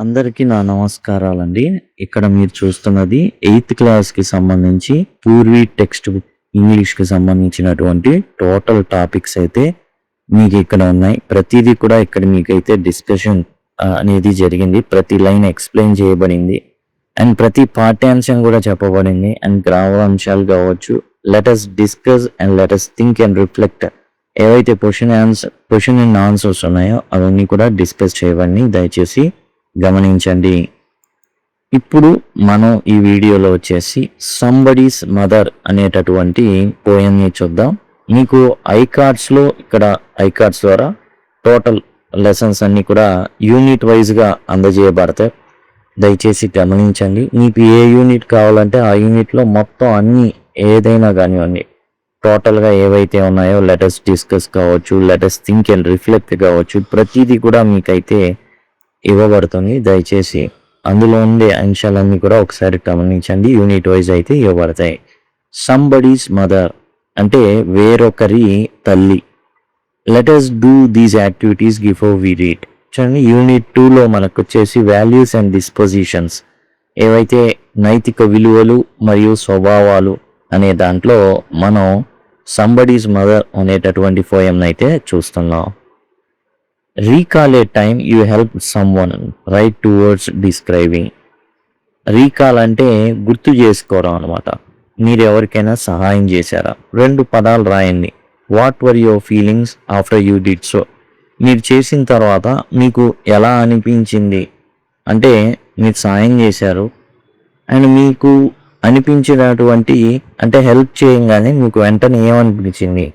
అందరికీ నా నమస్కారాలండి. ఇక్కడ మీరు చూస్తున్నది 8th క్లాస్‌కి సంబంధించి పూర్వీ టెక్స్ట్ బుక్ ఇంగ్లీష్‌కి సంబంధించినటువంటి టోటల్ టాపిక్స్ అయితే మీకు ఇక్కడ ఉన్నాయి. ప్రతిదీ కూడా ఇక్కడ మీకైతే డిస్కషన్ అనేది జరిగింది. ప్రతి లైన్ ఎక్స్‌ప్లెయిన్ చేయబడింది. అండ్ ప్రతి పాఠ్యాంశం కూడా చెప్పబడింది. అండ్ గ్రామర్ అంశాలు కావచ్చు. Let us discuss and let us think and reflect. ఏవైతే క్వశ్చన్ అండ్ ఆన్సర్స్ ఉన్నాయో అవన్నీ కూడా డిస్కస్ చేయబడి దయచేసి గమనించండి. ఇప్పుడు మనం ఈ వీడియోలో వచ్చేసి సంబడీస్ మదర్ అనేటటువంటి పోయంని చూద్దాం. మీకు ఐకార్డ్స్లో ఇక్కడ ఐకార్డ్స్ ద్వారా టోటల్ లెసన్స్ అన్నీ కూడా యూనిట్ వైజ్గా అందజేయబడతాయి. దయచేసి గమనించండి. మీకు ఏ యూనిట్ కావాలంటే ఆ యూనిట్లో మొత్తం అన్నీ ఏదైనా కానివ్వండి టోటల్గా ఏవైతే ఉన్నాయో లెట్ us డిస్కస్ కావచ్చు, let us think and reflect కావచ్చు, ప్రతిదీ కూడా మీకైతే ఇవ్వబడుతుంది. దయచేసి అందులో ఉండే అంశాలన్నీ కూడా ఒకసారి గమనించండి. యూనిట్ వైజ్ అయితే ఇవ్వబడతాయి. సంబడీస్ మదర్ అంటే వేరొకరి తల్లి. Let us do these activities before we read. చూడండి, యూనిట్ 2లో మనకు వచ్చేసి వాల్యూస్ అండ్ డిస్పోజిషన్స్, ఏవైతే నైతిక విలువలు మరియు స్వభావాలు అనే దాంట్లో మనం సంబడీస్ మదర్ అనేటటువంటి పోయం అయితే చూస్తున్నాం. Recall A time you help someone right towards describing. Recall అంటే గుర్తు చేసుకోవడం అనమాట. మీరు ఎవరికైనా సహాయం చేశారా? 2 పదాలు రాయండి. What were your feelings after you did so. మీరు చేసిన తర్వాత మీకు ఎలా అనిపించింది అంటే మీరు సాయం చేశారు అండ్ మీకు అనిపించినటువంటి అంటే హెల్ప్ చేయగానే మీకు వెంటనే ఏమనిపించింది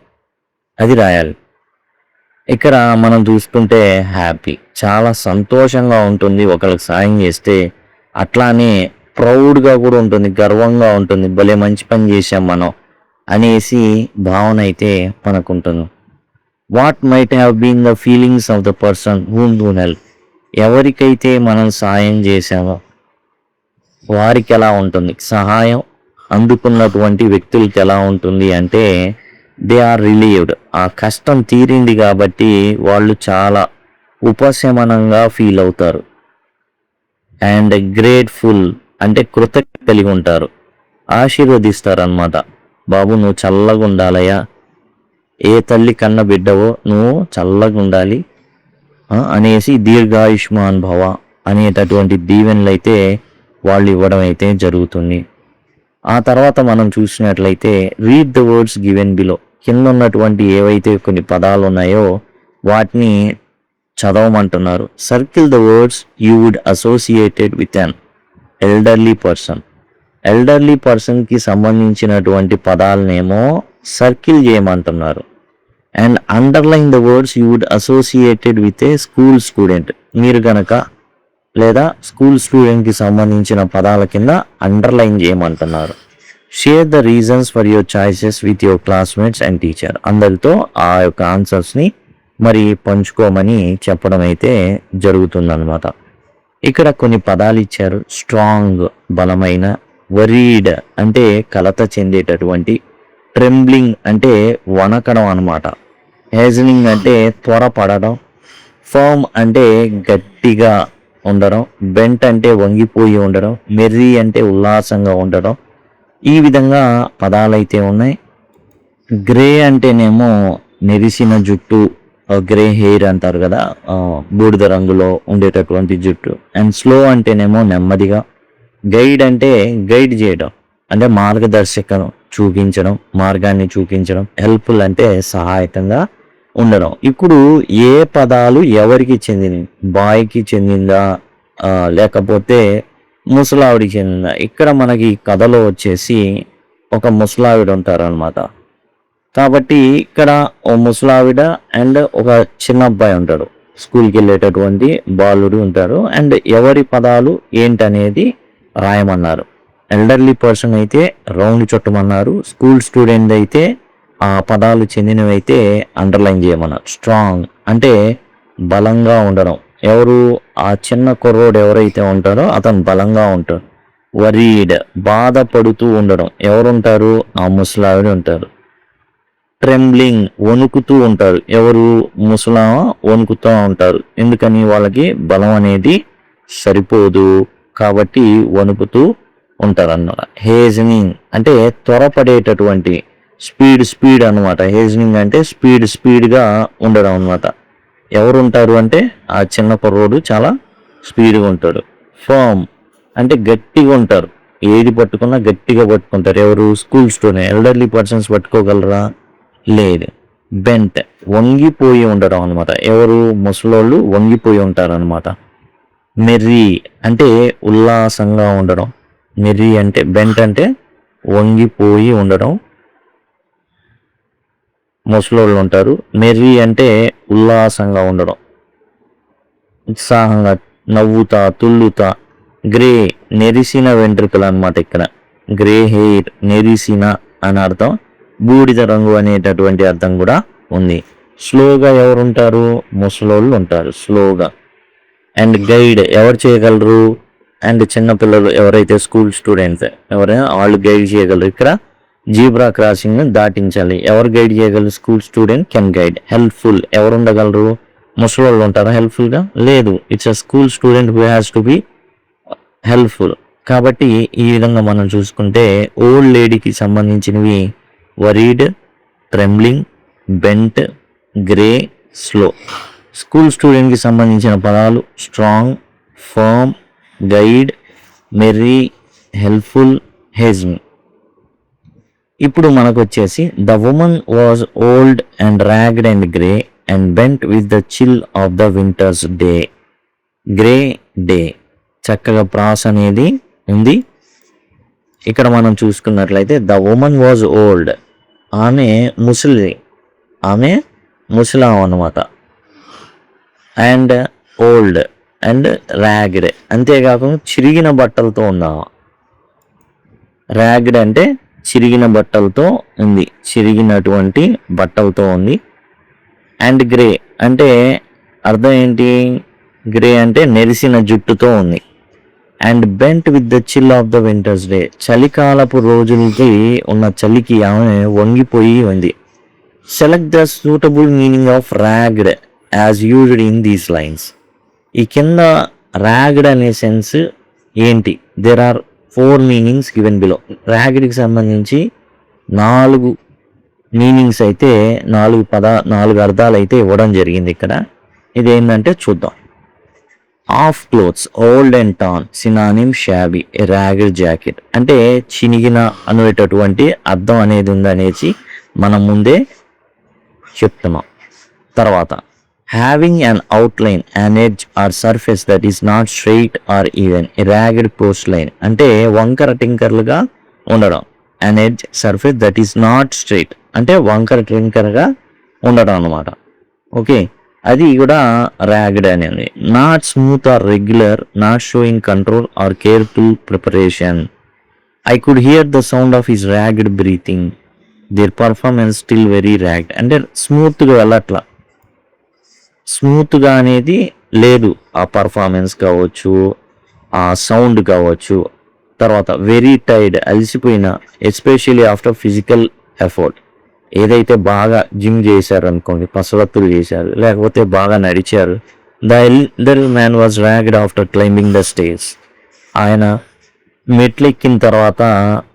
అది రాయాలి. ఇక్కడ మనం చూసుకుంటే హ్యాపీ, చాలా సంతోషంగా ఉంటుంది ఒకరికి సాయం చేస్తే. అట్లానే ప్రౌడ్గా కూడా ఉంటుంది, గర్వంగా ఉంటుంది, భలే మంచి పని చేసాం మనం అనేసి భావన అయితే మనకు ఉంటుంది. What might have been the feelings of the person whom do help. ఎవరికైతే మనం సాయం చేసామో వారికి ఎలా ఉంటుంది, సహాయం అందుకున్నటువంటి వ్యక్తులకి ఎలా ఉంటుంది అంటే దే ఆర్ రిలీవ్డ్. ఆ కష్టం తీరింది కాబట్టి వాళ్ళు చాలా ఉపశమనంగా ఫీల్ అవుతారు. అండ్ గ్రేట్ఫుల్ అంటే కృతజ్ఞత కలిగి ఉంటారు, ఆశీర్వదిస్తారు అన్నమాట. బాబు నువ్వు చల్లగా ఉండాలయ్యా, ఏ తల్లి కన్న బిడ్డవో నువ్వు చల్లగా ఉండాలి అనేసి దీర్ఘాయుష్మాన్ భవ అనేటటువంటి దీవెనలు అయితే వాళ్ళు ఇవ్వడం అయితే జరుగుతుంది. ఆ తర్వాత మనం చూసినట్లయితే read the words given below. కింద ఉన్నటువంటి ఏవైతే కొన్ని పదాలు ఉన్నాయో వాటిని చదవమంటున్నారు. Circle the words you would associated with an elderly person. Elderly పర్సన్కి సంబంధించినటువంటి పదాలనేమో సర్కిల్ చేయమంటున్నారు. And underline the words you would associated with a school student. మీరు గనక లేదా స్కూల్ స్టూడెంట్కి సంబంధించిన పదాల కింద అండర్లైన్ చేయమంటున్నారు. Share the reasons for your choices with your classmates and teacher. అందరితో ఆ యొక్క ఆన్సర్స్ని మరి పంచుకోమని చెప్పడం అయితే జరుగుతుందన్నమాట. ఇక్కడ కొన్ని పదాలు ఇచ్చారు. స్ట్రాంగ్ బలమైన, వరీడ్ అంటే కలత చెందేటటువంటి, ట్రెంబ్లింగ్ అంటే వణకడం అనమాట, హేజనింగ్ అంటే త్వరపడడం, ఫర్మ్ అంటే గట్టిగా ఉండడం, బెంట్ అంటే వంగిపోయి ఉండడం, మెర్రీ అంటే ఉల్లాసంగా ఉండడం. ఈ విధంగా పదాలైతే ఉన్నాయి. గ్రే అంటేనేమో నెరిసిన జుట్టు, గ్రే హెయిర్ అంటారు కదా, బూడిద రంగులో ఉండేటటువంటి జుట్టు. అండ్ స్లో అంటేనేమో నెమ్మదిగా. గైడ్ అంటే గైడ్ చేయడం అంటే మార్గదర్శకం చూపించడం, మార్గాన్ని చూపించడం. హెల్ప్ఫుల్ అంటే సహాయకంగా ఉండడం. ఇప్పుడు ఏ పదాలు ఎవరికి చెందినవి? బాయ్కి చెందిందా లేకపోతే ముసలావిడికి చెందిందా? ఇక్కడ మనకి కథలో వచ్చేసి ఒక ముసలావిడ ఉంటారనమాట. కాబట్టి ఇక్కడ ఓ ముసలావిడ అండ్ ఒక చిన్న అబ్బాయి ఉంటాడు, స్కూల్కి వెళ్ళేటటువంటి బాలుడు ఉంటారు. అండ్ ఎవరి పదాలు ఏంటనేది రాయమన్నారు. ఎల్డర్లీ పర్సన్ అయితే రౌండ్ చుట్టమన్నారు. స్కూల్ స్టూడెంట్ అయితే ఆ పదాలు చెందినవి అయితే అండర్లైన్ చేయమన్నారు. స్ట్రాంగ్ అంటే బలంగా ఉండడం. ఎవరు? ఆ చిన్న కుర్రోడు ఎవరైతే ఉంటారో అతను బలంగా ఉంటాడు. వరీడ్ బాధపడుతూ ఉండడం. ఎవరుంటారు? ఆ ముసలావిడ ఉంటారు. ట్రెంబ్లింగ్ వణుకుతూ ఉంటారు. ఎవరు? ముసలామ వణుకుతూ ఉంటారు. ఎందుకని? వాళ్ళకి బలం అనేది సరిపోదు కాబట్టి వణుకుతూ ఉంటారన్నమాట. హేజనింగ్ అంటే త్వరపడేటటువంటి స్పీడ్ అన్నమాట. హేజనింగ్ అంటే స్పీడ్గా ఉండడం అన్నమాట. ఎవరు ఉంటారు అంటే ఆ చిన్న కుర్రోడు చాలా స్పీడ్గా ఉంటాడు. ఫర్మ్ అంటే గట్టిగా ఉంటారు, ఏది పట్టుకున్నా గట్టిగా పట్టుకుంటారు. ఎవరు? School student. ఎల్డర్లీ పర్సన్స్ పట్టుకోగలరా? లేదు. బెంట్ వంగిపోయి ఉండడం అనమాట. ఎవరు? ముసలోళ్ళు వంగిపోయి ఉంటారు అనమాట. మెర్రీ అంటే ఉల్లాసంగా ఉండడం. మెర్రీ అంటే బెంట్ అంటే వంగిపోయి ఉండడం, ముసలోళ్ళు ఉంటారు. మెర్రీ అంటే ఉల్లాసంగా ఉండడం, ఉత్సాహంగా నవ్వుతా తుళ్ళుతా. గ్రే నెరిసిన వెంట్రుకలు అనమాట. ఇక్కడ గ్రే హెయిర్, నెరిసిన అని అర్థం. బూడిద రంగు అనేటటువంటి అర్థం కూడా ఉంది. స్లోగా ఎవరుంటారు? ముసలోళ్ళు ఉంటారు స్లోగా. అండ్ గైడ్ ఎవరు చేయగలరు? అండ్ చిన్నపిల్లలు ఎవరైతే స్కూల్ స్టూడెంట్స్ ఎవరైనా వాళ్ళు గైడ్ చేయగలరు. ఇక్కడ జీబ్రా క్రాసింగ్ దాటించాలి. ఎవరు గైడ్ చేయగలరు? School student can guide. Helpful ఎవరు ఉండగలరు? ముసలోళ్ళు ఉంటారా హెల్ప్ఫుల్గా? లేదు. It's a school student who has to be helpful. కాబట్టి ఈ విధంగా మనం చూసుకుంటే ఓల్డ్ లేడీకి సంబంధించినవి worried, trembling, bent, grey, slow. School స్టూడెంట్కి సంబంధించిన పదాలు strong, firm, guide, merry, helpful, hasten. ఇప్పుడు మనకు వచ్చేసి the woman was old and ragged and grey and bent with the chill of the winter's day. Grey day చక్కగా ప్రాస అనేది ఉంది. ఇక్కడ మనం చూసుకున్నట్లయితే ద ఉమన్ వాజ్ ఓల్డ్, ఆమె ముసలాం అన్నమాట. అండ్ ఓల్డ్ అండ్ ర్యాగ్డ్ అంతేకాకుండా చిరిగిన బట్టలతో ఉందామా. ర్యాగ్డ్ అంటే చిరిగిన బట్టలతో ఉంది, చిరిగినటువంటి బట్టలతో ఉంది. అండ్ గ్రే అంటే అర్థం ఏంటి? గ్రే అంటే నెరిసిన జుట్టుతో ఉంది. And bent with the chill of the winter's day చలికాలపు రోజులకి ఉన్న చలికి ఆమె వంగిపోయి ఉంది. Select the suitable meaning of ragged as used in these lines. ఈ కింద ర్యాగ్డ్ అనే సెన్స్ ఏంటి? There are 4 meanings given below. ర్యాగ్డ్కి సంబంధించి 4 మీనింగ్స్ అయితే 4 అర్థాలు అయితే ఇవ్వడం జరిగింది ఇక్కడ. ఇదేంటంటే చూద్దాం. Of clothes old and tan synonym shabby ragged jacket అంటే చినిగిన అనేటటువంటి అర్థం అనేది ఉందనేసి మనం ముందే చెప్తున్నాం. తర్వాత having an outline an edge or surface that is not straight or even ragged coast line అంటే వంకర టింకర్లుగా ఉండడం. An edge surface that is not straight అంటే వంకర టింకర్గా ఉండడం అనమాట. ఓకే, అది కూడా ర్యాగ్డ్ అనేది. Not smooth or regular, not showing control or careful preparation. I could hear the sound of his ragged breathing, their performance still very ragged అంటే స్మూత్గా వెళ్ళట్లా, స్మూత్గా అనేది లేదు. ఆ పర్ఫార్మెన్స్ కావచ్చు, ఆ సౌండ్ కావచ్చు. తర్వాత వెరీ టైర్డ్ అలసిపోయిన, ఎస్పెషల్లీ ఆఫ్టర్ ఫిజికల్ ఎఫర్ట్. ఏదైతే బాగా జిమ్ చేశారు అనుకోండి, కసరత్తులు చేశారు, లేకపోతే బాగా నడిచారు. The elder man was ragged after climbing the stairs. ఆయన మెట్లెక్కిన తర్వాత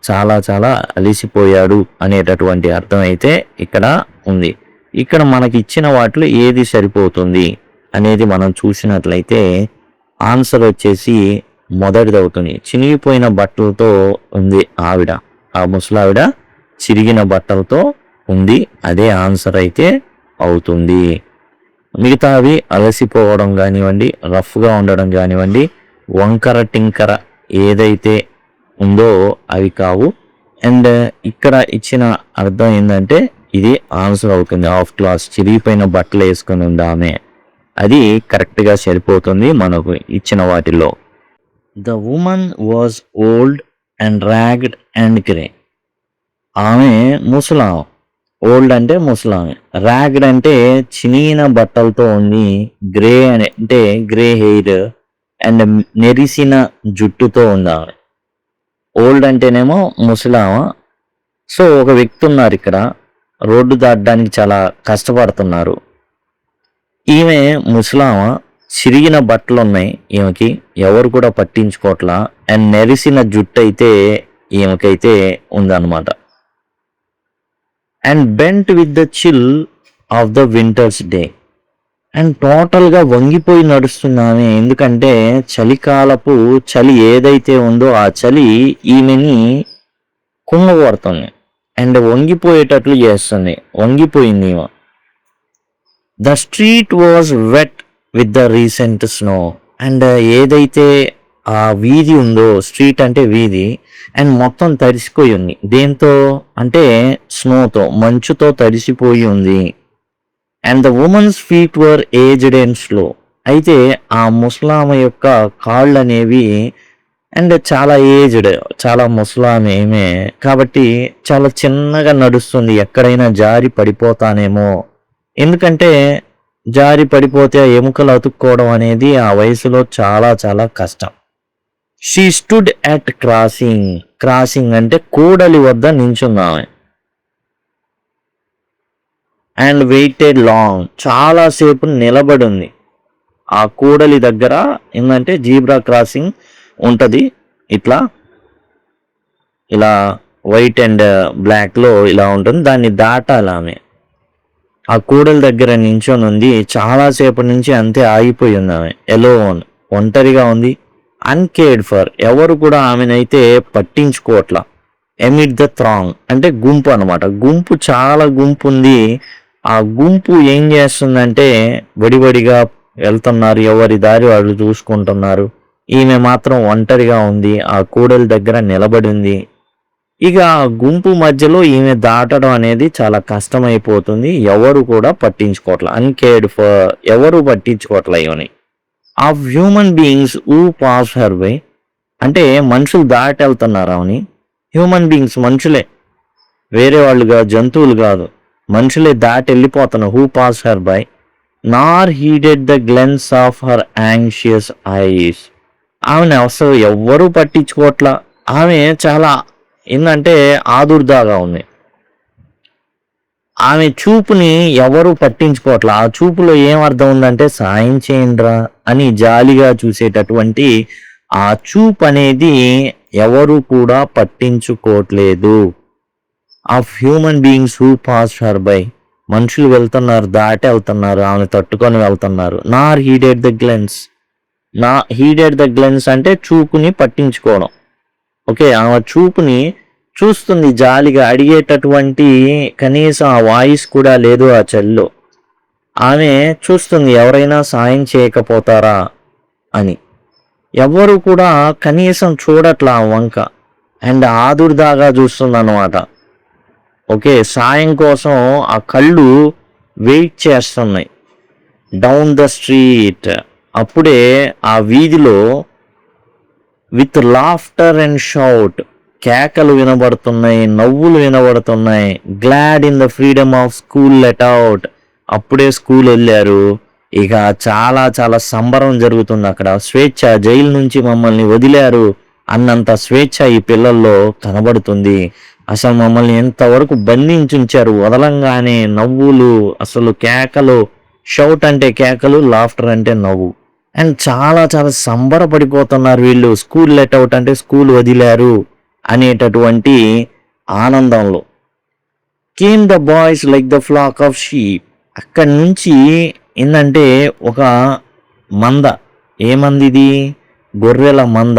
చాలా అలిసిపోయాడు అనేటటువంటి అర్థం అయితే ఇక్కడ ఉంది. ఇక్కడ మనకి ఇచ్చిన వాటిలో ఏది సరిపోతుంది అనేది మనం చూసినట్లయితే ఆన్సర్ వచ్చేసి మొదటిది అవుతుంది. చినిగిపోయిన బట్టలతో ఉంది ఆవిడ, ఆ ముసలావిడ చిరిగిన బట్టలతో ఉంది, అదే ఆన్సర్ అయితే అవుతుంది. మిగతావి అలసిపోవడం కానివ్వండి, రఫ్గా ఉండడం కానివ్వండి, వంకర టింకర ఏదైతే ఉందో అవి కావు. అండ్ ఇక్కడ ఇచ్చిన అర్థం ఏంటంటే ఇది ఆన్సర్ అవుతుంది. ఆఫ్ క్లాస్ చిరిగిపోయిన బట్టలు వేసుకొని ఉందామే, అది కరెక్ట్గా సరిపోతుంది మనకు ఇచ్చిన వాటిల్లో. The woman was old and ragged and grey. ఆమె ముసలాం. ఓల్డ్ అంటే ముసలామె, ర్యాగ్డ్ అంటే చినిగిన బట్టలతో ఉంది, గ్రే అంటే గ్రే హెయిర్ అండ్ నెరిసిన జుట్టుతో ఉంది ఆమె. ఓల్డ్ అంటేనేమో ముసలామ. సో ఒక వ్యక్తి ఉన్నారు ఇక్కడ, రోడ్డు దాటడానికి చాలా కష్టపడుతున్నారు. ఈమె ముసలామ, చిరిగిన బట్టలు ఉన్నాయి ఈమెకి, ఎవరు కూడా పట్టించుకోవట్లా. అండ్ నెరిసిన జుట్టు అయితే ఈమెకైతే ఉందన్నమాట. And bent with the chill of the winter's day. And టోటల్గా వంగిపోయి నడుస్తున్నామే, ఎందుకంటే చలికాలపు చలి ఏదైతే ఉందో ఆ చలి ఈమెని కుంగగొడుతుంది అండ్ వంగిపోయేటట్లు చేస్తుంది. వంగిపోయింది ఈమె. The street was wet with the recent snow. And ఏదైతే ఆ వీధి ఉందో, స్ట్రీట్ అంటే వీధి, అండ్ మొత్తం తడిసిపోయి ఉంది. దేంతో అంటే స్నోతో, మంచుతో తడిసిపోయి ఉంది. And the women's feet were aged and slow. అయితే ఆ ముసలామ యొక్క కాళ్ళు అనేవి అండ్ చాలా ఏజ్డ్, చాలా ముసలామె ఏమే కాబట్టి చాలా చిన్నగా నడుస్తుంది. ఎక్కడైనా జారి పడిపోతానేమో, ఎందుకంటే జారి పడిపోతే ఎముకలు అతుక్కోవడం అనేది ఆ వయసులో చాలా చాలా కష్టం. She stood at crossing. Crossing అంటే కూడలి వద్ద నించుందామె. And waited long. చాలాసేపు నిలబడి ఉంది ఆ కూడలి దగ్గర. ఏంటంటే జీబ్రా క్రాసింగ్ ఉంటుంది, ఇట్లా ఇలా వైట్ అండ్ బ్లాక్లో ఇలా ఉంటుంది, దాన్ని దాటాలి ఆమె. ఆ కూడలి దగ్గర నించొని ఉంది, చాలాసేపు నుంచి అంతే ఆగిపోయి ఉంది ఆమె. ఎలోన్, ఒంటరిగా ఉంది. అన్కేర్డ్ ఫర్, ఎవరు కూడా ఆమెనైతే పట్టించుకోవట్లా. ఎమిడ్ ద థ్రాంగ్ అంటే గుంపు అనమాట. గుంపు, చాలా గుంపు ఉంది. ఆ గుంపు ఏం చేస్తుందంటే వడివడిగా వెళ్తున్నారు, ఎవరి దారి వాళ్ళు చూసుకుంటున్నారు. ఈమె మాత్రం ఒంటరిగా ఉంది, ఆ కూడలి దగ్గర నిలబడింది. ఇక ఆ గుంపు మధ్యలో ఈమె దాటడం అనేది చాలా కష్టమైపోతుంది. ఎవరు కూడా పట్టించుకోవట్లా. అన్కేర్డ్ ఫర్, ఎవరు పట్టించుకోవట్లా ఈమెని. Of human beings who pass her way. అంటే మనుషులు దాటి వెళ్తున్నారు ఆమెని. హ్యూమన్ బీయింగ్స్ మనుషులే, వేరే వాళ్ళు కాదు, జంతువులు కాదు, మనుషులే దాటి వెళ్ళిపోతున్నారు. Who pass her by Nar heeded the glance of her anxious ice. ఆమెను అసలు ఎవ్వరూ పట్టించుకోవట్లా. ఆమె చాలా ఏంటంటే ఆదుర్దాగా ఉంది. ఆమె చూపుని ఎవరు పట్టించుకోవట్లా. ఆ చూపులో ఏం అర్థం ఉందంటే సాయం చేయండిరా అని జాలిగా చూసేటటువంటి ఆ చూపు అనేది ఎవరు కూడా పట్టించుకోవట్లేదు. Of human beings who pass her by. మనుషులు వెళ్తున్నారు, దాటి వెళ్తున్నారు, ఆమె తట్టుకొని వెళ్తున్నారు. నార్ heeded the glance. Heeded the glance అంటే చూపుని పట్టించుకోవడం. ఓకే, ఆమె చూపుని చూస్తుంది జాలిగా. అడిగేటటువంటి కనీసం ఆ వాయిస్ కూడా లేదు ఆ చెల్లో. ఆమె చూస్తుంది ఎవరైనా సాయం చేయకపోతారా అని. ఎవరు కూడా కనీసం చూడట్లా ఆ వంక. అండ్ ఆదుర్దాగా చూస్తుంది అన్నమాట. ఓకే, సాయం కోసం ఆ కళ్ళు వెయిట్ చేస్తున్నాయి. Down the street. అప్పుడే ఆ వీధిలో విత్ లాఫ్టర్ అండ్ షౌట్, కేకలు వినబడుతున్నాయి, నవ్వులు వినబడుతున్నాయి. Glad in the freedom of school let out. అప్పుడే స్కూల్ వెళ్ళారు, ఇక చాలా చాలా సంబరం జరుగుతుంది అక్కడ. స్వేచ్ఛ, జైలు నుంచి మమ్మల్ని వదిలారు అన్నంత స్వేచ్ఛ ఈ పిల్లల్లో కనబడుతుంది. అసలు మమ్మల్ని ఎంతవరకు బంధించుంచారు, వదలంగానే నవ్వులు, అసలు కేకలు. షౌట్ అంటే కేకలు, లాఫ్టర్ అంటే నవ్వు. అండ్ చాలా చాలా సంబరపడిపోతున్నారు వీళ్ళు. స్కూల్ లెట్ అవుట్ అంటే స్కూల్ వదిలారు అనేటటువంటి ఆనందంలో. Came the boys like the flax of sheep. అక్కడి నుంచి ఏంటంటే ఒక మంద, ఏ మంద ఇది, గొర్రెల మంద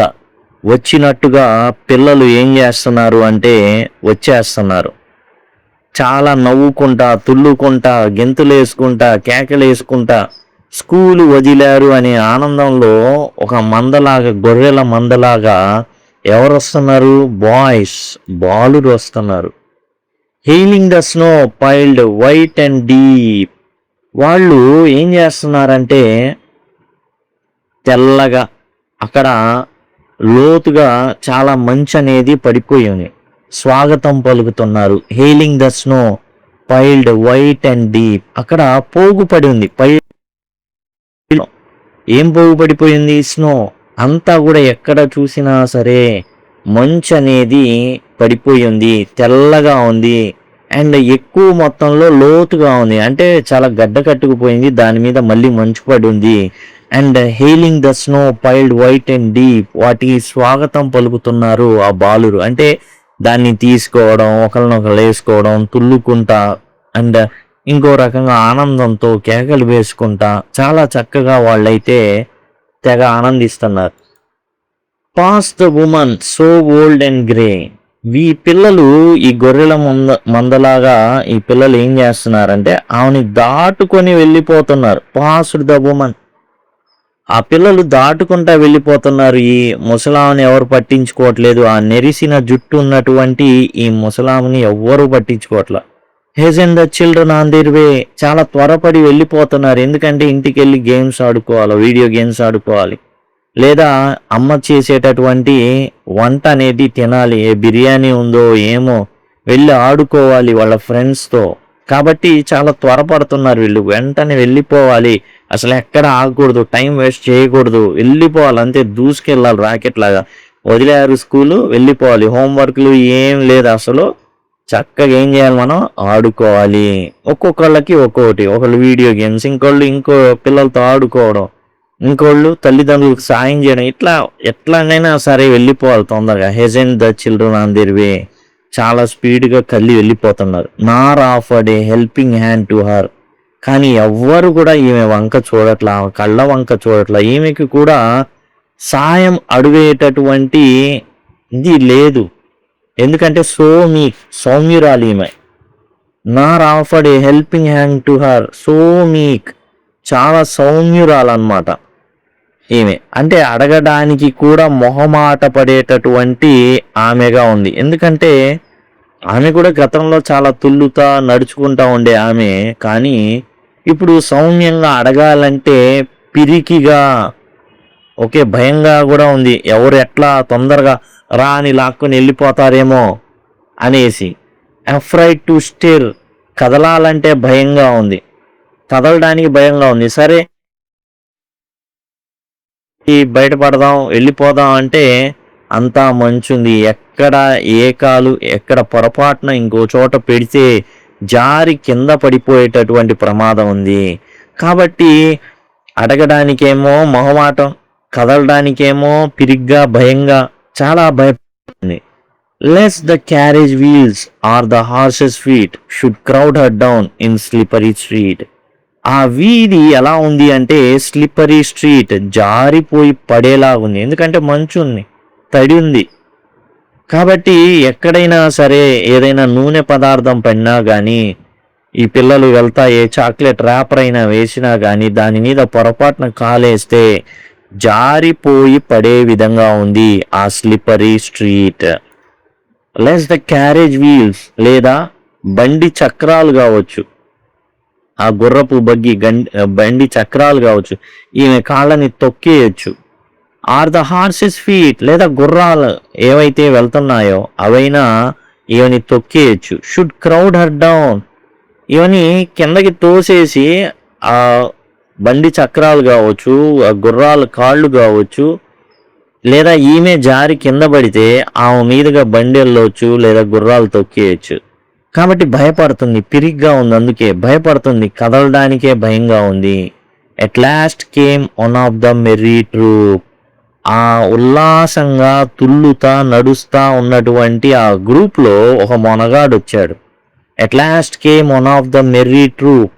వచ్చినట్టుగా పిల్లలు ఏం చేస్తున్నారు అంటే వచ్చేస్తున్నారు. చాలా నవ్వుకుంటా, తుల్లుకుంటా, గెంతులు వేసుకుంటా, కేకలు వేసుకుంటా స్కూలు వదిలారు అనే ఆనందంలో ఒక మందలాగా, గొర్రెల మందలాగా ఎవరు వస్తున్నారు? బాయ్స్, బాలురు వస్తున్నారు. Healing the snow piled white and deep. వాళ్ళు ఏం చేస్తున్నారంటే తెల్లగా అక్కడ లోతుగా చాలా మంచు అనేది పడిపోయి ఉంది, స్వాగతం పలుకుతున్నారు. Hailing the snow piled white and deep. అక్కడ పోగుపడి ఉంది. ఏం పోగుపడిపోయింది? స్నో. అంతా కూడా ఎక్కడ చూసినా సరే మంచు అనేది పడిపోయి ఉంది, తెల్లగా ఉంది. అండ్ ఎక్కువ మొత్తంలో లోతుగా ఉంది, అంటే చాలా గడ్డ కట్టుకుపోయింది. దాని మీద మళ్ళీ మంచు పడి ఉంది. And hailing the snow piled white and deep, వాటికి స్వాగతం పలుకుతున్నారు ఆ బాలురు. అంటే దాన్ని తీసుకోవడం, ఒకరినొకరు వేసుకోవడం, తుల్లుకుంటా అండ్ ఇంకో రకంగా ఆనందంతో కేకలు వేసుకుంటా చాలా చక్కగా వాళ్ళైతే తెగ ఆనందిస్తున్నారు. Past the woman so old and grey. ఈ పిల్లలు ఈ గొర్రెల మందలాగా ఈ పిల్లలు ఏం చేస్తున్నారంటే ఆమెని దాటుకొని వెళ్ళిపోతున్నారు. పాస్డ్ ద ఉమన్, ఆ పిల్లలు దాటుకుంటా వెళ్ళిపోతున్నారు. ఈ ముసలామని ఎవరు పట్టించుకోవట్లేదు. ఆ నెరిసిన జుట్టు ఉన్నటువంటి ఈ ముసలామని ఎవ్వరూ పట్టించుకోవట్లేదు. Hasten the children on their way, చాలా త్వరపడి వెళ్ళిపోతున్నారు. ఎందుకంటే ఇంటికి వెళ్ళి గేమ్స్ ఆడుకోవాలి, వీడియో గేమ్స్ ఆడుకోవాలి, లేదా అమ్మ చేసేటటువంటి వంట అనేది తినాలి. ఏ బిర్యానీ ఉందో ఏమో వెళ్ళి ఆడుకోవాలి వాళ్ళ ఫ్రెండ్స్తో. కాబట్టి చాలా త్వరపడుతున్నారు వీళ్ళు, వెంటనే వెళ్ళిపోవాలి, అసలు ఎక్కడ ఆగకూడదు, టైం వేస్ట్ చేయకూడదు, వెళ్ళిపోవాలి, అంతే దూసుకెళ్ళాలి రాకెట్ లాగా. వదిలేరు స్కూలు, వెళ్ళిపోవాలి, హోంవర్క్లు ఏం లేదు అసలు. చక్కగా ఏం చేయాలి, మనం ఆడుకోవాలి. ఒక్కొక్కళ్ళకి ఒక్కొక్కటి, ఒకళ్ళు వీడియో గేమ్స్, ఇంకోళ్ళు ఇంకో పిల్లలతో ఆడుకోవడం, ఇంకోళ్ళు తల్లిదండ్రులకు సాయం చేయడం, ఇట్లా ఎట్లాగైనా సరే వెళ్ళిపోవాలి తొందరగా. హెజెంట్ the children on their way, చాలా స్పీడ్గా కళ్ళి వెళ్ళిపోతున్నారు. Nor offered a helping hand to her, కానీ ఎవ్వరు కూడా ఈమె వంక చూడట్లా, కళ్ళ వంక చూడట్లా, ఈమెకి కూడా సాయం అడిగేటటువంటి ఇది లేదు. ఎందుకంటే సౌమ్యురాలు ఈమె. నార్ offered a helping hand to her, so మీక్, చాలా సౌమ్యురాలు అన్నమాట ఈమె. అంటే అడగడానికి కూడా మొహమాట పడేటటువంటి ఆమెగా ఉంది. ఎందుకంటే ఆమె కూడా గతంలో చాలా తుల్లుతా నడుచుకుంటా ఉండే ఆమె, కానీ ఇప్పుడు సౌమ్యంగా అడగాలంటే పిరికిగా, ఓకే, భయంగా కూడా ఉంది. ఎవరు ఎట్లా తొందరగా రా అని లాక్కొని వెళ్ళిపోతారేమో అనేసి. అఫ్రైడ్ టు స్టిర్, కదలాలంటే భయంగా ఉంది, కదలడానికి భయంగా ఉంది. సరే బయటపడదాం, వెళ్ళిపోదాం అంటే అంతా మంచుంది, ఎక్కడ ఏ కాలు ఎక్కడ పొరపాటున ఇంకో చోట పెడితే జారి కింద పడిపోయేటటువంటి ప్రమాదం ఉంది. కాబట్టి అడగడానికేమో మొహమాటం, కదలడానికేమో పిరిగ్గా భయంగా, చాలా భయపడుతుంది. Lest the carriage wheels or the horses feet should crowd her down in slippery street. ఆ వీధి ఎలా ఉంది అంటే స్లిప్పరీ స్ట్రీట్, జారిపోయి పడేలా ఉంది. ఎందుకంటే మంచు ఉంది, తడి ఉంది. కాబట్టి ఎక్కడైనా సరే ఏదైనా నూనె పదార్థం పడినా కానీ, ఈ పిల్లలు వెళ్తా ఏ చాక్లెట్ ర్యాపర్ అయినా వేసినా కానీ దాని మీద పొరపాటున కాలేస్తే జారిపోయి పడే విధంగా ఉంది ఆ slippery street. Less the carriage wheels, లేదా బండి చక్రాలు కావచ్చు, ఆ గుర్రపు బండి చక్రాలు కావచ్చు, ఈమె కాళ్ళని తొక్కేయచ్చు. ఆర్ ద హార్సెస్ ఫీట్, లేదా గుర్రాలు ఏవైతే వెళ్తున్నాయో అవైనా ఈమెని తొక్కేయచ్చు. షుడ్ క్రౌడ్ హర్ డౌన్, ఈమెని కిందకి తోసేసి ఆ బండి చక్రాలు కావచ్చు, ఆ గుర్రాల కాళ్ళు కావచ్చు, లేదా ఈమె జారి కింద పడితే ఆమె మీదుగా బండి వెళ్ళవచ్చు, లేదా గుర్రాలు తొక్కేయచ్చు. కాబట్టి భయపడుతుంది, పిరిగ్గా ఉంది, అందుకే భయపడుతుంది, కదలడానికే భయంగా ఉంది. At last came one of the merry troop, ఆ ఉల్లాసంగా తుల్లుతా నడుస్తా ఉన్నటువంటి ఆ గ్రూప్లో ఒక మొనగాడు వచ్చాడు. At last came one of the merry troop,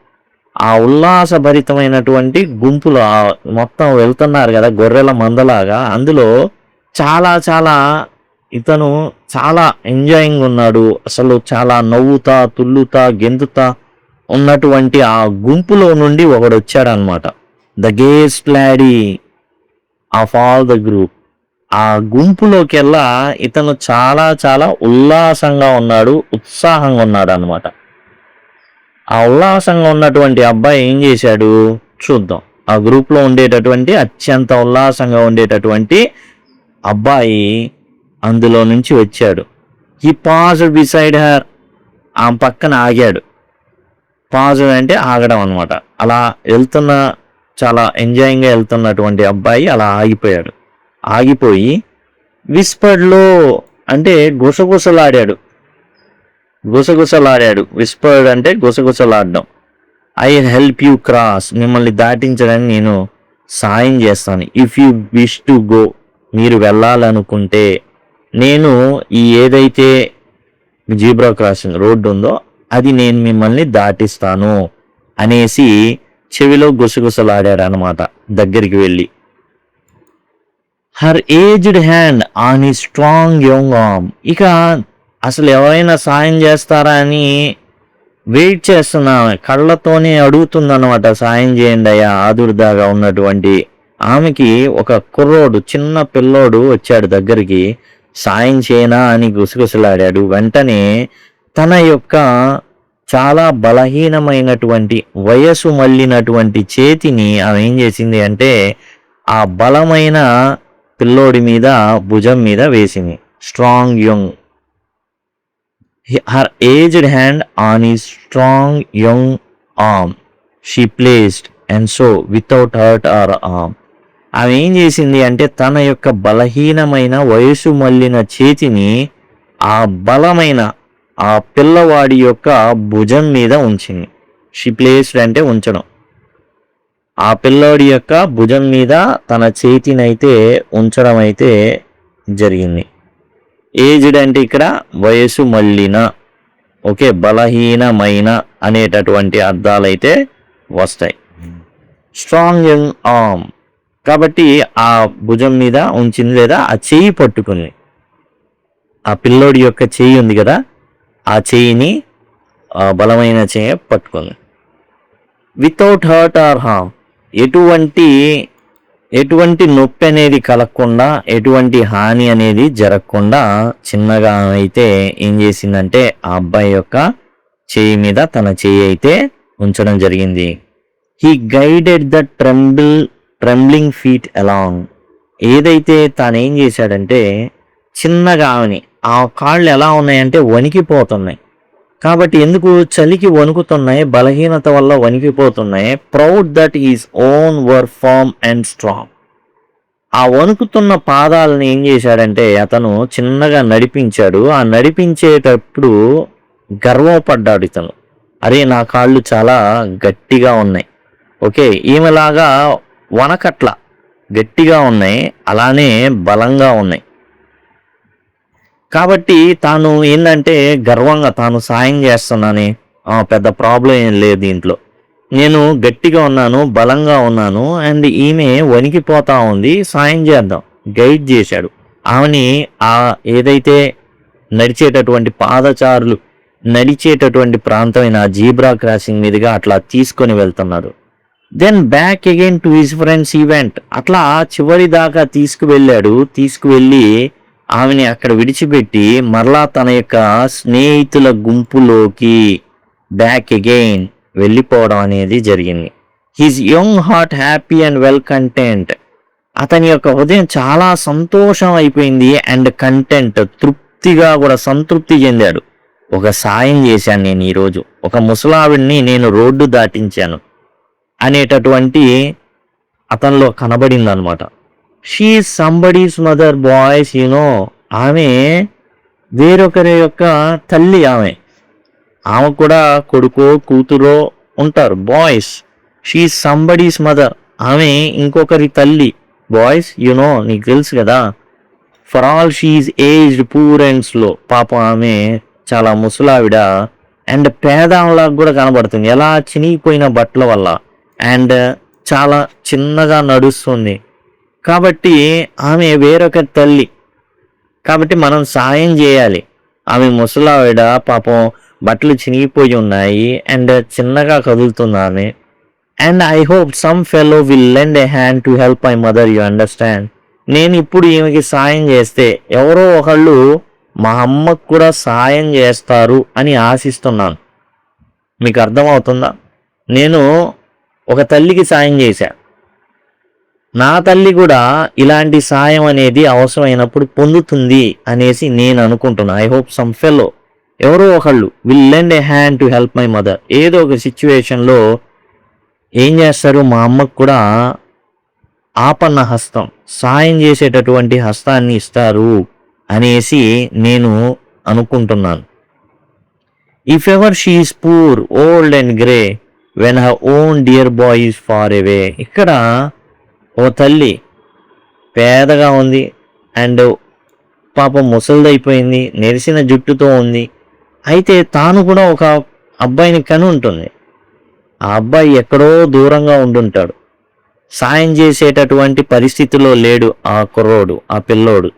ఆ ఉల్లాసభరితమైనటువంటి గుంపులో మొత్తం వెళ్తున్నారు కదా గొర్రెల మందలాగా, అందులో చాలా చాలా ఇతను చాలా ఎంజాయింగ్ ఉన్నాడు, అసలు చాలా నవ్వుతా తుల్లుతా గెంతుతా ఉన్నటువంటి ఆ గుంపులో నుండి ఒకడు వచ్చాడనమాట. The gayest laddie of all the group, ఆ గుంపులోకెల్లా ఇతను చాలా చాలా ఉల్లాసంగా ఉన్నాడు, ఉత్సాహంగా ఉన్నాడు అనమాట. ఆ ఉల్లాసంగా ఉన్నటువంటి అబ్బాయి ఏం చేశాడు చూద్దాం. ఆ గ్రూప్లో ఉండేటటువంటి అత్యంత ఉల్లాసంగా ఉండేటటువంటి అబ్బాయి అందులో నుంచి వచ్చాడు. హీ పాజ్డ్ బిసైడ్ హర్, ఆమె పక్కన ఆగాడు. పాజ్ అంటే ఆగడం అనమాట. అలా వెళ్తున్న, చాలా ఎంజాయింగ్గా వెళ్తున్నటువంటి అబ్బాయి అలా ఆగిపోయాడు. ఆగిపోయి విస్పర్డ్లో అంటే గుసగుసలాడాడు. విస్పర్డ్ అంటే గుసగుసలాడడం. ఐ హెల్ప్ యూ క్రాస్, మిమ్మల్ని దాటించడానికి నేను సాయం చేస్తాను. If you wish to go, మీరు వెళ్ళాలనుకుంటే నేను ఈ ఏదైతే జీబ్రా క్రాసింగ్ రోడ్డు ఉందో అది నేను మిమ్మల్ని దాటిస్తాను అనేసి చెవిలో గుసగుసలాడాడు అనమాట దగ్గరికి వెళ్ళి. హర్ ఏజ్డ్ హ్యాండ్ ఆన్ ఈ స్ట్రాంగ్ యంగ్ ఆర్మ్. ఇక అసలు ఎవరైనా సాయం చేస్తారా అని వెయిట్ చేస్తున్నా, కళ్ళతోనే అడుగుతుందన్నమాట, సాయం చేయండి అయ్యా. ఆదుర్దాగా ఉన్నటువంటి ఆమెకి ఒక కుర్రోడు, చిన్న పిల్లోడు వచ్చాడు దగ్గరికి. సాయం చేయనా అని గుసగుసలాడాడు. వెంటనే తన యొక్క చాలా బలహీనమైనటువంటి వయసు మళ్ళినటువంటి చేతిని ఆమె ఏం చేసింది అంటే ఆ బలమైన పిల్లోడి మీద భుజం మీద వేసింది. Strong young, her aged hand on his strong young arm she placed, and so without hurt her arm. ఆమె ఏం చేసింది అంటే తన యొక్క బలహీనమైన వయసు మళ్ళిన చేతిని ఆ బలమైన ఆ పిల్లవాడి యొక్క భుజం మీద ఉంచింది. షీ ప్లేస్డ్ అంటే ఉంచడం. ఆ పిల్లోడి యొక్క భుజం మీద తన చేతినైతే ఉంచడం అయితే జరిగింది. ఏజ్డ్ అంటే ఇక్కడ వయసు మళ్ళిన, ఓకే, బలహీనమైన అనేటటువంటి అర్థాలైతే వస్తాయి. స్ట్రాంగ్ యంగ్ ఆర్మ్ కాబట్టి ఆ భుజం మీద ఉంచింది లేదా ఆ చెయ్యి పట్టుకుని, ఆ పిల్లోడి యొక్క చెయ్యి ఉంది కదా, ఆ చెయ్యిని బలమైన చెయ్యి పట్టుకుంది. వితౌట్ హర్ట్ ఆర్ హార్మ్, ఎటువంటి నొప్పి అనేది కలగకుండా, ఎటువంటి హాని అనేది జరగకుండా చిన్నగా అయితే ఏం చేసిందంటే ఆ అబ్బాయి యొక్క చేయి మీద తన చేయి అయితే ఉంచడం జరిగింది. He guided the trembling feet along. ఏదైతే తాను ఏం చేశాడంటే చిన్నగా ఆమెని, ఆ కాళ్ళు ఎలా ఉన్నాయంటే వణికిపోతున్నాయి. కాబట్టి ఎందుకు చలికి వణుకుతున్నాయి, బలహీనత వల్ల వణికిపోతున్నాయి. Proud that is own were firm and strong. ఆ వణుకుతున్న పాదాలను ఏం చేశాడంటే అతను చిన్నగా నడిపించాడు. ఆ నడిపించేటప్పుడు గర్వపడ్డాడు ఇతను. అరే నా కాళ్ళు చాలా గట్టిగా ఉన్నాయి, ఓకే, ఈమెలాగా వనకట్ల గట్టిగా ఉన్నాయి, అలానే బలంగా ఉన్నాయి. కాబట్టి తాను ఏంటంటే గర్వంగా తాను సాయం చేస్తున్నాను, పెద్ద ప్రాబ్లం ఏం లేదు దీంట్లో, నేను గట్టిగా ఉన్నాను, బలంగా ఉన్నాను, అండ్ ఈమె వణికిపోతా ఉంది, సాయం చేద్దాం, గైడ్ చేశాడు ఆమెని. ఆ ఏదైతే నడిచేటటువంటి పాదచారులు నడిచేటటువంటి ప్రాంతమైన జీబ్రా క్రాసింగ్ మీదుగా అట్లా తీసుకొని వెళ్తున్నారు. Then back again to his friends event. అట్లా చివరి దాకా తీసుకువెళ్ళి ఆమెని అక్కడ విడిచిపెట్టి మరలా తన యొక్క స్నేహితుల గుంపులోకి బ్యాక్ అగైన్ వెళ్ళిపోవడం అనేది జరిగింది. His young heart happy and well content. అతని యొక్క హృదయం చాలా సంతోషం అయిపోయింది అండ్ కంటెంట్, తృప్తిగా కూడా సంతృప్తి చెందాడు. ఒక సాయం చేశాను నేను ఈరోజు, ఒక ముసలావిడిని నేను రోడ్డు దాటించాను అనేటటువంటి అతనిలో కనబడింది అనమాట. షీ సంబడీస్ మదర్ బాయ్స్, ఆమె వేరొకరి యొక్క తల్లి. ఆమె కూడా కొడుకో కూతురో ఉంటారు, బాయ్స్. షీ సంబడీస్ మదర్, ఆమె ఇంకొకరి తల్లి. బాయ్స్, నీకు తెలుసు కదా. For all she aged poor and slow. పాపం ఆమె చాలా ముసలావిడ అండ్ పేదలాగా కూడా కనబడుతుంది, ఎలా చినిగిపోయిన బట్టల వల్ల, అండ్ చాలా చిన్నగా నడుస్తుంది. కాబట్టి ఆమె వేరొక తల్లి, కాబట్టి మనం సాయం చేయాలి. ఆమె ముసలావిడ, పాపం బట్టలు చినిగిపోయి ఉన్నాయి అండ్ చిన్నగా కదులుతుంది ఆమె. And I hope some fellow will lend a hand to help my mother, you understand. నేను ఇప్పుడు ఈమెకి సాయం చేస్తే ఎవరో ఒకళ్ళు మా అమ్మకు కూడా సాయం చేస్తారు అని ఆశిస్తున్నాను. మీకు అర్థమవుతుందా? నేను ఒక తల్లికి సాయం చేశా, నా తల్లి కూడా ఇలాంటి సాయం అనేది అవసరమైనప్పుడు పొందుతుంది అనేసి నేను అనుకుంటున్నా. ఐ హోప్ సమ్ ఫెలో, ఎవరో ఒకళ్ళు will lend a hand to help my mother. ఏదో ఒక సిచ్యువేషన్లో ఏం చేస్తారు, మా అమ్మకు కూడా ఆపన్న హస్తం, సాయం చేసేటటువంటి హస్తాన్ని ఇస్తారు అనేసి నేను అనుకుంటున్నాను. If ever she is poor, old and grey, when her own dear boy is far away. ఇక్కడ ఓ తల్లి పేదగా ఉంది అండ్ పాపం ముసలిదైపోయింది, నెరిసిన జుట్టుతో ఉంది. అయితే తాను కూడా ఒక అబ్బాయిని కని ఉంటుంది. ఆ అబ్బాయి ఎక్కడో దూరంగా ఉండుంటాడు. సాయం చేసేటటువంటి పరిస్థితిలో లేడు ఆ కుర్రోడు, ఆ పిల్లోడు.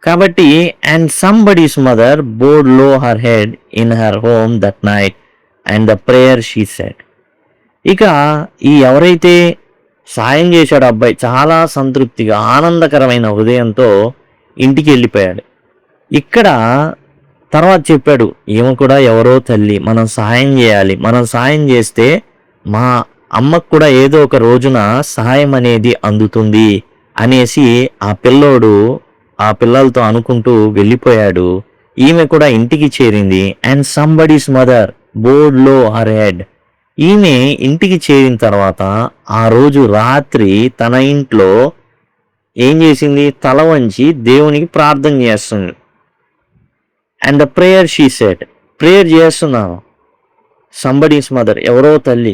కాబట్టి అండ్ సంబడీస్ మదర్ బోర్డ్ లో her head in her home that night and the prayer she said. ఇక ఈ ఎవరైతే సాయం చేశాడు అబ్బాయి చాలా సంతృప్తిగా ఆనందకరమైన హృదయంతో ఇంటికి వెళ్ళిపోయాడు. ఇక్కడ తర్వాత చెప్పాడు, ఈమె కూడా ఎవరో తల్లి, మనం సహాయం చేయాలి, మనం సహాయం చేస్తే మా అమ్మకు కూడా ఏదో ఒక రోజున సహాయం అనేది అందుతుంది అనేసి ఆ పిల్లోడు ఆ పిల్లలతో అనుకుంటూ వెళ్ళిపోయాడు. ఈమె కూడా ఇంటికి చేరింది. అండ్ సంబడీస్ మదర్ బోర్డ్ లో హర్ హెడ్. ఈమె ఇంటికి చేరిన తర్వాత ఆ రోజు రాత్రి తన ఇంట్లో ఏం చేసింది, తల వంచి దేవునికి ప్రార్థన చేస్తుంది. And the prayer she said, prayer చేస్తున్నాను సంబడీస్ మదర్, ఎవరో తల్లి.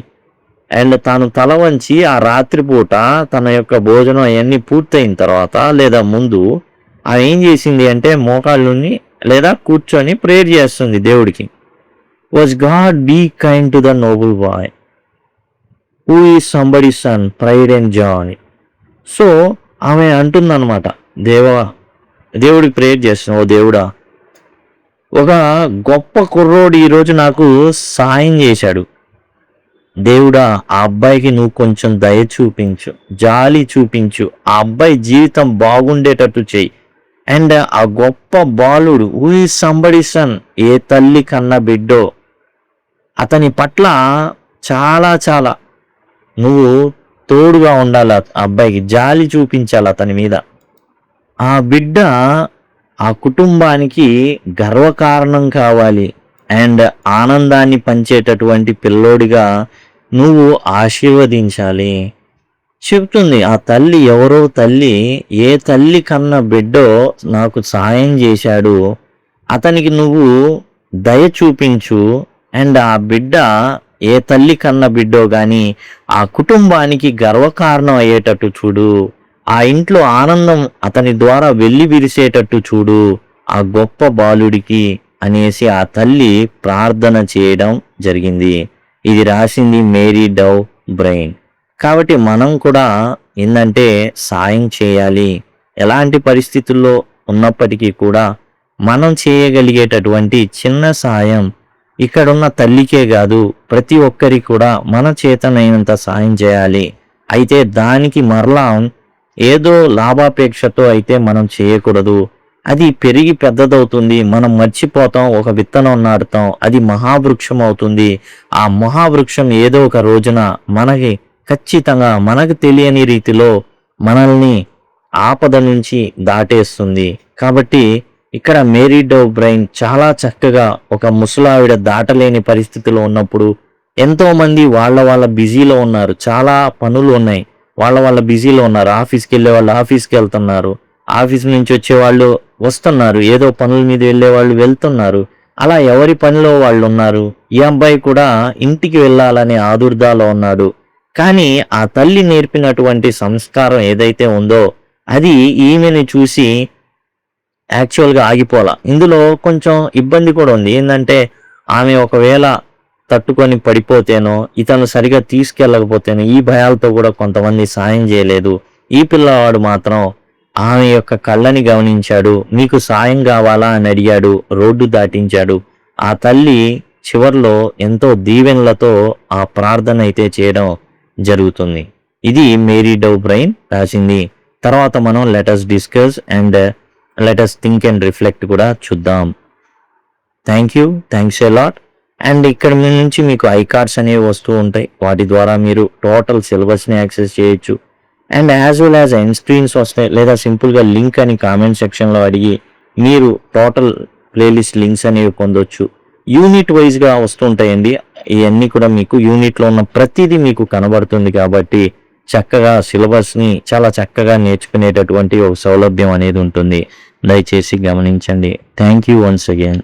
అండ్ తాను తల వంచి ఆ రాత్రిపూట తన యొక్క భోజనం అవన్నీ పూర్తయిన తర్వాత లేదా ముందు ఆమె ఏం చేసింది అంటే మోకాళ్ళుని లేదా కూర్చొని ప్రేయర్ చేస్తుంది దేవుడికి. Was God be kind to the noble boy who is somebody son pride and joy. So ఆమె అంటుందన్నమాట, దేవుడికి ప్రేయర్ చేస్తున్నావు, ఓ దేవుడా, ఒక గొప్ప కుర్రోడు ఈరోజు నాకు సాయం చేశాడు. దేవుడా, ఆ అబ్బాయికి నువ్వు కొంచెం దయ చూపించు, జాలి చూపించు, ఆ అబ్బాయి జీవితం బాగుండేటట్టు చెయ్యి. అండ్ ఆ గొప్ప బాలుడు హూ ఈజ్ సంబడీ సన్, ఏ తల్లి కన్న బిడ్డో, అతని పట్ల చాలా చాలా నువ్వు తోడుగా ఉండాలి, ఆ అబ్బాయికి జాలి చూపించాలి అతని మీద. ఆ బిడ్డ ఆ కుటుంబానికి గర్వకారణం కావాలి అండ్ ఆనందాన్ని పంచేటటువంటి పిల్లోడిగా నువ్వు ఆశీర్వదించాలి చెప్తుంది. ఆ తల్లి ఎవరో తల్లి, ఏ తల్లి కన్న బిడ్డో నాకు సాయం చేశాడు, అతనికి నువ్వు దయ చూపించు. అండ్ ఆ బిడ్డ ఏ తల్లి కన్న బిడ్డో కానీ ఆ కుటుంబానికి గర్వకారణం అయ్యేటట్టు చూడు, ఆ ఇంట్లో ఆనందం అతని ద్వారా వెళ్ళి విరిసేటట్టు చూడు ఆ గొప్ప బాలుడికి అనేసి ఆ తల్లి ప్రార్థన చేయడం జరిగింది. ఇది రాసింది మేరీ డవ్ బ్రెయిన్. కాబట్టి మనం కూడా ఏంటంటే సాయం చేయాలి. ఎలాంటి పరిస్థితుల్లో ఉన్నప్పటికీ కూడా మనం చేయగలిగేటటువంటి చిన్న సాయం ఇక్కడున్న తల్లికే కాదు ప్రతి ఒక్కరికి కూడా మన చేతనైనంత సాయం చేయాలి. అయితే దానికి మరలా ఏదో లాభాపేక్షతో అయితే మనం చేయకూడదు. అది పెరిగి పెద్దదవుతుంది, మనం మర్చిపోతాం, ఒక విత్తనం నాటుతాం, అది మహావృక్షం అవుతుంది. ఆ మహావృక్షం ఏదో ఒక రోజున మనకి ఖచ్చితంగా మనకు తెలియని రీతిలో మనల్ని ఆపద నుంచి దాటేస్తుంది. కాబట్టి ఇక్కడ మేరీ డవ్ బ్రెయిన్ చాలా చక్కగా ఒక ముసలావిడ దాటలేని పరిస్థితిలో ఉన్నప్పుడు ఎంతో మంది వాళ్ళ బిజీలో ఉన్నారు, చాలా పనులు ఉన్నాయి, వాళ్ళ బిజీలో ఉన్నారు. ఆఫీస్కి వెళ్ళే వాళ్ళు ఆఫీస్కి వెళ్తున్నారు, ఆఫీస్ నుంచి వచ్చే వాళ్ళు వస్తున్నారు, ఏదో పనుల మీద వెళ్ళే వాళ్ళు వెళ్తున్నారు. అలా ఎవరి పనిలో వాళ్ళు ఉన్నారు. ఈ అబ్బాయి కూడా ఇంటికి వెళ్ళాలనే ఆదుర్దాలో ఉన్నాడు. కానీ ఆ తల్లి నేర్పినటువంటి సంస్కారం ఏదైతే ఉందో అది ఈమెని చూసి యాక్చువల్గా ఆగిపోలా. ఇందులో కొంచెం ఇబ్బంది కూడా ఉంది. ఏంటంటే ఆమె ఒకవేళ తట్టుకొని పడిపోతేనో, ఇతను సరిగా తీసుకెళ్ళకపోతేనో, ఈ భయాలతో కూడా కొంతమంది సాయం చేయలేదు. ఈ పిల్లవాడు మాత్రం ఆమె యొక్క కళ్ళని గమనించాడు, మీకు సాయం కావాలా అని అడిగాడు, రోడ్డు దాటించాడు. ఆ తల్లి చివర్లో ఎంతో దీవెనలతో ఆ ప్రార్థన అయితే చేయడం జరుగుతుంది. ఇది మేరీ డవ్ బ్రెయిన్ రాసింది. తర్వాత మనం let's discuss and let's think and reflect కూడా చూద్దాం. Thanks a lot. అండ్ ఇక్కడ నుంచి మీకు ఐకార్డ్స్ అనేవి వస్తూ ఉంటాయి, వాటి ద్వారా మీరు టోటల్ సిలబస్ని యాక్సెస్ చేయొచ్చు. And as well as end screens వస్తాయి, లేదా సింపుల్గా లింక్ అని కామెంట్ సెక్షన్లో అడిగి మీరు టోటల్ ప్లేలిస్ట్ లింక్స్ అనేవి పొందొచ్చు. యూనిట్ వైజ్గా వస్తుంటాయండి, ఇవన్నీ కూడా మీకు యూనిట్లో ఉన్న ప్రతిదీ మీకు కనబడుతుంది. కాబట్టి చక్కగా సిలబస్ని చాలా చక్కగా నేర్చుకునేటటువంటి ఒక సౌలభ్యం అనేది ఉంటుంది. దయచేసి గమనించండి. Thank you once again.